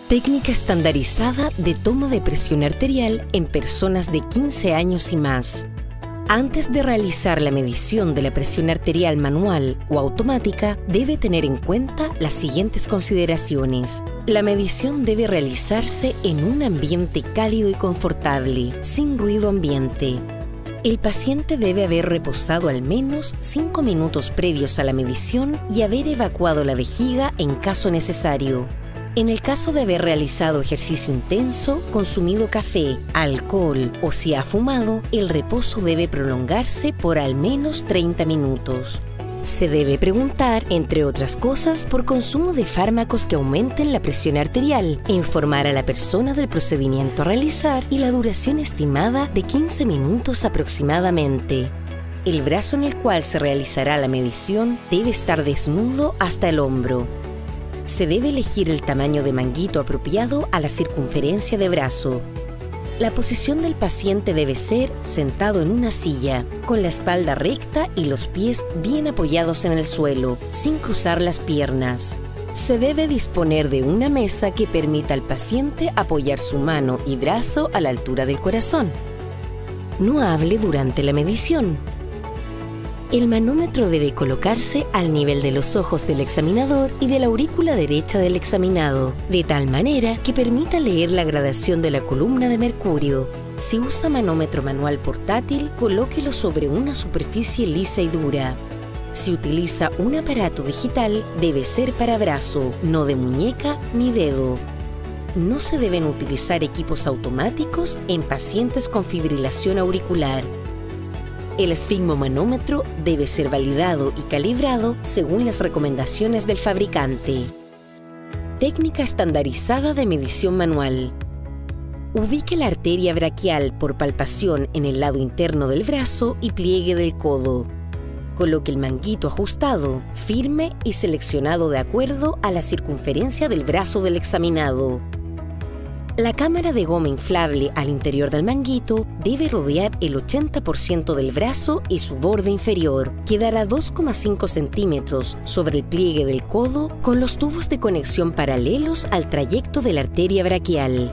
Técnica estandarizada de toma de presión arterial en personas de 15 años y más. Antes de realizar la medición de la presión arterial manual o automática, debe tener en cuenta las siguientes consideraciones. La medición debe realizarse en un ambiente cálido y confortable, sin ruido ambiente. El paciente debe haber reposado al menos 5 minutos previos a la medición y haber evacuado la vejiga en caso necesario. En el caso de haber realizado ejercicio intenso, consumido café, alcohol o si ha fumado, el reposo debe prolongarse por al menos 30 minutos. Se debe preguntar, entre otras cosas, por consumo de fármacos que aumenten la presión arterial, informar a la persona del procedimiento a realizar y la duración estimada de 15 minutos aproximadamente. El brazo en el cual se realizará la medición debe estar desnudo hasta el hombro. Se debe elegir el tamaño de manguito apropiado a la circunferencia de brazo. La posición del paciente debe ser sentado en una silla, con la espalda recta y los pies bien apoyados en el suelo, sin cruzar las piernas. Se debe disponer de una mesa que permita al paciente apoyar su mano y brazo a la altura del corazón. No hable durante la medición. El manómetro debe colocarse al nivel de los ojos del examinador y de la aurícula derecha del examinado, de tal manera que permita leer la gradación de la columna de mercurio. Si usa manómetro manual portátil, colóquelo sobre una superficie lisa y dura. Si utiliza un aparato digital, debe ser para brazo, no de muñeca ni dedo. No se deben utilizar equipos automáticos en pacientes con fibrilación auricular. El esfigmomanómetro debe ser validado y calibrado según las recomendaciones del fabricante. Técnica estandarizada de medición manual. Ubique la arteria braquial por palpación en el lado interno del brazo y pliegue del codo. Coloque el manguito ajustado, firme y seleccionado de acuerdo a la circunferencia del brazo del examinado. La cámara de goma inflable al interior del manguito debe rodear el 80% del brazo y su borde inferior, que dará 2,5 centímetros sobre el pliegue del codo con los tubos de conexión paralelos al trayecto de la arteria braquial.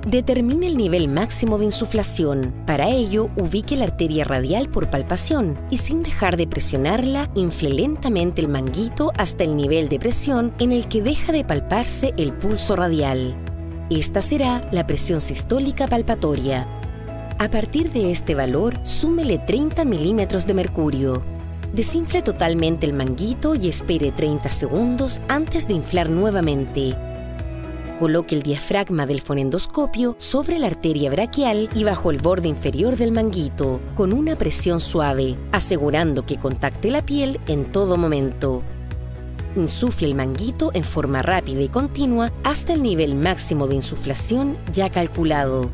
Determine el nivel máximo de insuflación. Para ello, ubique la arteria radial por palpación y sin dejar de presionarla, infle lentamente el manguito hasta el nivel de presión en el que deja de palparse el pulso radial. Esta será la presión sistólica palpatoria. A partir de este valor, súmele 30 milímetros de mercurio. Desinfle totalmente el manguito y espere 30 segundos antes de inflar nuevamente. Coloque el diafragma del fonendoscopio sobre la arteria braquial y bajo el borde inferior del manguito, con una presión suave, asegurando que contacte la piel en todo momento. Insufle el manguito en forma rápida y continua hasta el nivel máximo de insuflación ya calculado.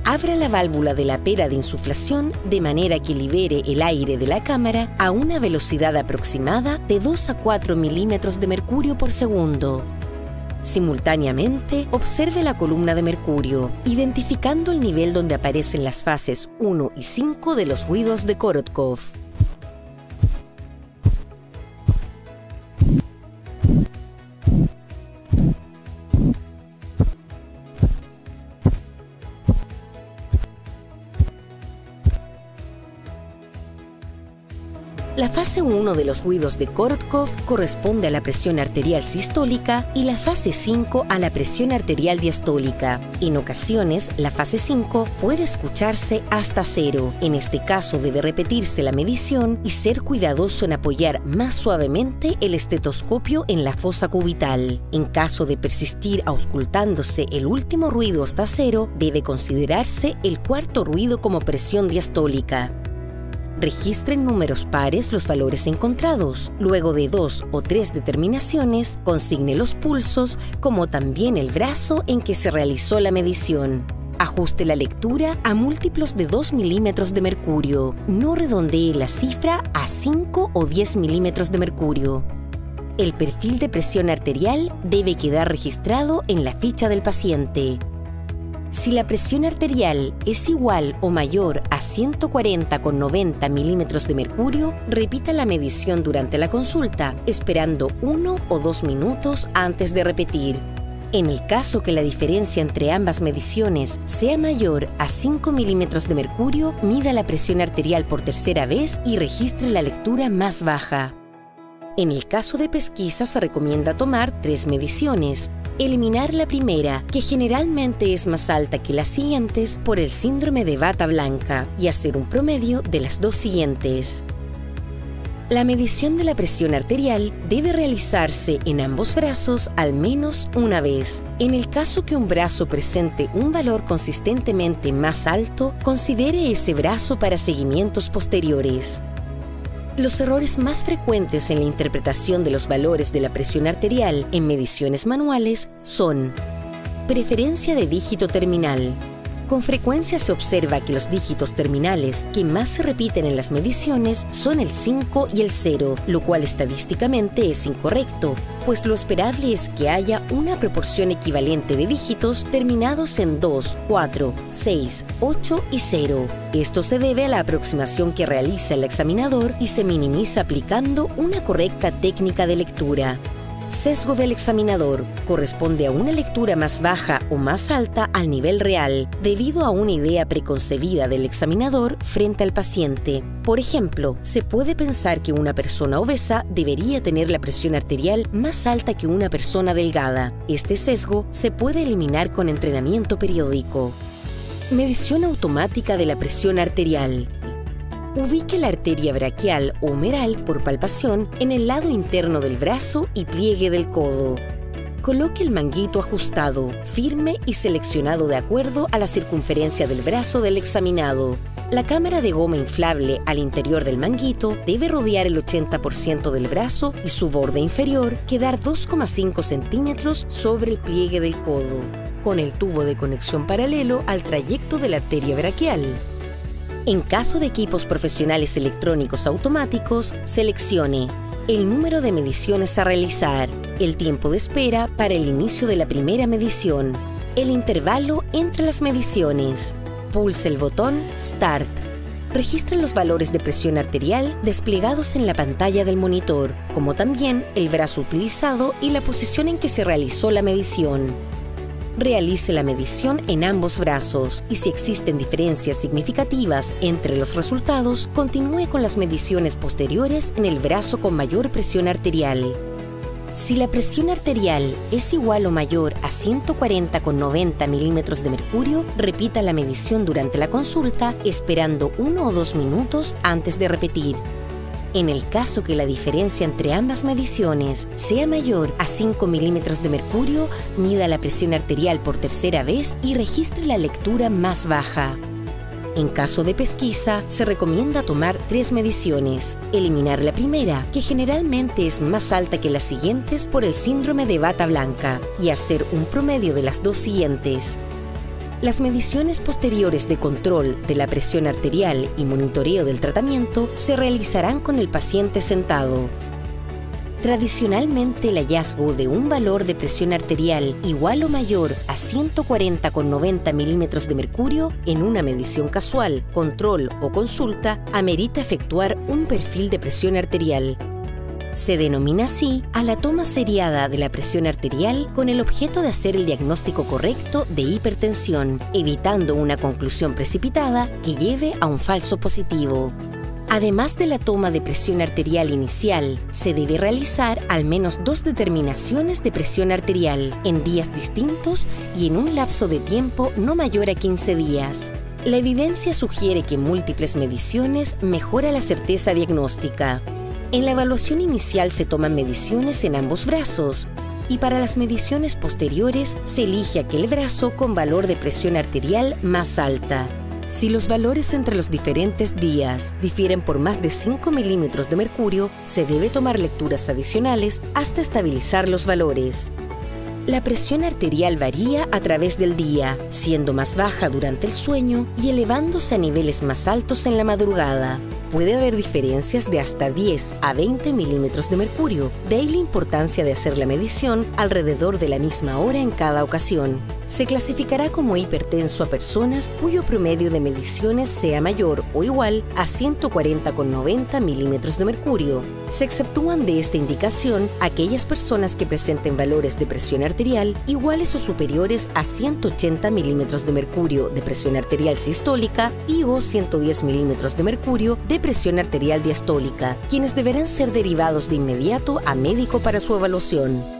Abra la válvula de la pera de insuflación de manera que libere el aire de la cámara a una velocidad aproximada de 2 a 4 milímetros de mercurio por segundo. Simultáneamente, observe la columna de mercurio, identificando el nivel donde aparecen las fases 1 y 5 de los ruidos de Korotkov. La fase 1 de los ruidos de Korotkov corresponde a la presión arterial sistólica y la fase 5 a la presión arterial diastólica. En ocasiones, la fase 5 puede escucharse hasta 0. En este caso, debe repetirse la medición y ser cuidadoso en apoyar más suavemente el estetoscopio en la fosa cubital. En caso de persistir auscultándose el último ruido hasta 0, debe considerarse el cuarto ruido como presión diastólica. Registre en números pares los valores encontrados. Luego de 2 o 3 determinaciones, consigne los pulsos, como también el brazo en que se realizó la medición. Ajuste la lectura a múltiplos de 2 milímetros de mercurio. No redondee la cifra a 5 o 10 milímetros de mercurio. El perfil de presión arterial debe quedar registrado en la ficha del paciente. Si la presión arterial es igual o mayor a 140,90 milímetros de mercurio, repita la medición durante la consulta, esperando 1 o 2 minutos antes de repetir. En el caso que la diferencia entre ambas mediciones sea mayor a 5 milímetros de mercurio, mida la presión arterial por tercera vez y registre la lectura más baja. En el caso de pesquisa se recomienda tomar 3 mediciones, eliminar la primera, que generalmente es más alta que las siguientes por el síndrome de bata blanca, y hacer un promedio de las 2 siguientes. La medición de la presión arterial debe realizarse en ambos brazos al menos una vez. En el caso que un brazo presente un valor consistentemente más alto, considere ese brazo para seguimientos posteriores. Los errores más frecuentes en la interpretación de los valores de la presión arterial en mediciones manuales son: preferencia de dígito terminal. Con frecuencia se observa que los dígitos terminales que más se repiten en las mediciones son el 5 y el 0, lo cual estadísticamente es incorrecto, pues lo esperable es que haya una proporción equivalente de dígitos terminados en 2, 4, 6, 8 y 0. Esto se debe a la aproximación que realiza el examinador y se minimiza aplicando una correcta técnica de lectura. Sesgo del examinador. Corresponde a una lectura más baja o más alta al nivel real, debido a una idea preconcebida del examinador frente al paciente. Por ejemplo, se puede pensar que una persona obesa debería tener la presión arterial más alta que una persona delgada. Este sesgo se puede eliminar con entrenamiento periódico. Medición automática de la presión arterial. Ubique la arteria braquial o humeral por palpación en el lado interno del brazo y pliegue del codo. Coloque el manguito ajustado, firme y seleccionado de acuerdo a la circunferencia del brazo del examinado. La cámara de goma inflable al interior del manguito debe rodear el 80% del brazo y su borde inferior quedar 2,5 centímetros sobre el pliegue del codo, con el tubo de conexión paralelo al trayecto de la arteria braquial. En caso de equipos profesionales electrónicos automáticos, seleccione el número de mediciones a realizar, el tiempo de espera para el inicio de la primera medición, el intervalo entre las mediciones. Pulse el botón Start. Registre los valores de presión arterial desplegados en la pantalla del monitor, como también el brazo utilizado y la posición en que se realizó la medición. Realice la medición en ambos brazos y si existen diferencias significativas entre los resultados, continúe con las mediciones posteriores en el brazo con mayor presión arterial. Si la presión arterial es igual o mayor a 140,90 milímetros de mercurio, repita la medición durante la consulta, esperando 1 o 2 minutos antes de repetir. En el caso que la diferencia entre ambas mediciones sea mayor a 5 milímetros de mercurio, mida la presión arterial por tercera vez y registre la lectura más baja. En caso de pesquisa, se recomienda tomar 3 mediciones, eliminar la primera, que generalmente es más alta que las siguientes por el síndrome de bata blanca, y hacer un promedio de las 2 siguientes. Las mediciones posteriores de control de la presión arterial y monitoreo del tratamiento se realizarán con el paciente sentado. Tradicionalmente, el hallazgo de un valor de presión arterial igual o mayor a 140,90 milímetros de mercurio en una medición casual, control o consulta amerita efectuar un perfil de presión arterial. Se denomina así a la toma seriada de la presión arterial con el objeto de hacer el diagnóstico correcto de hipertensión, evitando una conclusión precipitada que lleve a un falso positivo. Además de la toma de presión arterial inicial, se debe realizar al menos 2 determinaciones de presión arterial en días distintos y en un lapso de tiempo no mayor a 15 días. La evidencia sugiere que múltiples mediciones mejora la certeza diagnóstica. En la evaluación inicial se toman mediciones en ambos brazos y para las mediciones posteriores se elige aquel brazo con valor de presión arterial más alta. Si los valores entre los diferentes días difieren por más de 5 milímetros de mercurio, se debe tomar lecturas adicionales hasta estabilizar los valores. La presión arterial varía a través del día, siendo más baja durante el sueño y elevándose a niveles más altos en la madrugada. puede haber diferencias de hasta 10 a 20 milímetros de mercurio. De ahí la importancia de hacer la medición alrededor de la misma hora en cada ocasión. Se clasificará como hipertenso a personas cuyo promedio de mediciones sea mayor o igual a 140,90 milímetros de mercurio. Se exceptúan de esta indicación aquellas personas que presenten valores de presión arterial iguales o superiores a 180 milímetros de mercurio de presión arterial sistólica y o 110 milímetros de mercurio de presión arterial diastólica, quienes deberán ser derivados de inmediato a médico para su evaluación.